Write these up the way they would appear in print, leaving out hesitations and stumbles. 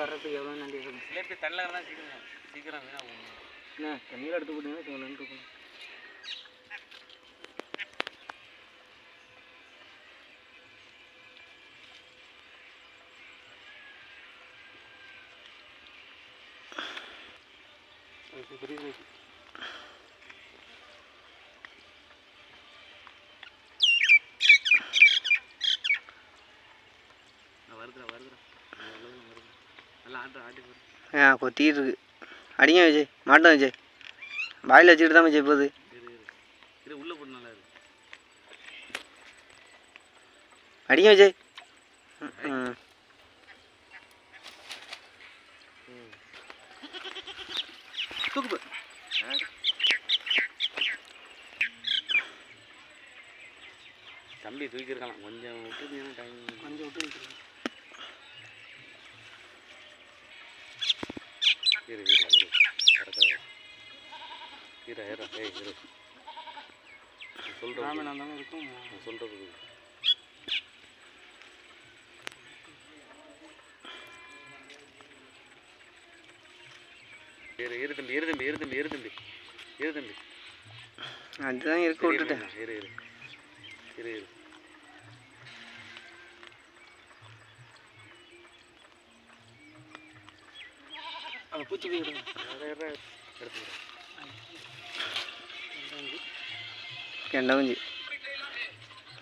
வர்றதுக்கு எவ்வளோ நன்றி இருக்கும். சிலேபி தண்ணில் தான் சீக்கிரம் வீணாக போகணும். என்ன தண்ணியில் எடுத்து போட்டீங்கன்னா தோணுன்னு இருக்கும். பெரிய கொத்திட்டு இருக்கு. அடிங்க விஜய், மாட்டோம் விஜய். வாயில் வச்சுக்கிட்டு தான் விஜய் போகுது. உள்ள போட்டு நல்லா இருக்கு. அடிங்க விஜய். தூக்கு தம்பி தூக்கியிருக்கலாம். கொஞ்சம் விட்டு டைம் கொஞ்சம் விட்டு சொல்றது அதுதான் இருக்க விட்டுட்டேன். பூச்சி கெண்டா குஞ்சு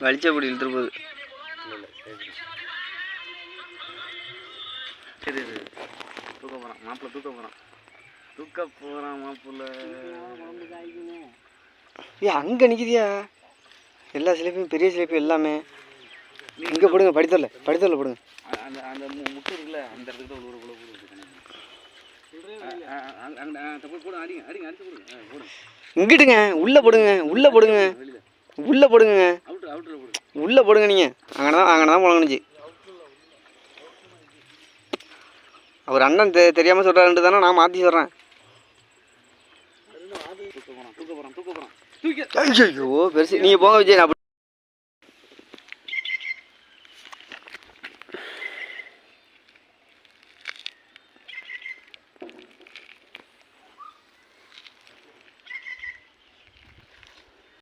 வலிச்ச பொடி இழுத்துட்டு போகுது. சரி தூக்க போகிறான் மாப்பிள்ளை, தூக்க போகிறான் மாப்பிள்ளை. அங்கே நிற்கிதியா எல்லா சிலைப்பையும், பெரிய சிலைப்பையும் எல்லாமே இங்கே போடுங்க. படித்தரில் போடுங்க. அந்த அந்த முட்டை இருக்குல்ல, அந்த இடத்துக்கு தான் ஒரு இங்கிட்டுங்க உள்ளே போடுங்க. உள்ளே போடுங்க நீங்கள். அங்கே தான் முழங்குனுச்சு. அவர் அண்ணன் தெரியாமல் சொல்கிறாருன்ட்டு தானே நான் மாற்றி சொல்கிறேன். ஐயோ பெருசு. நீங்கள் போங்க விஜய். நான்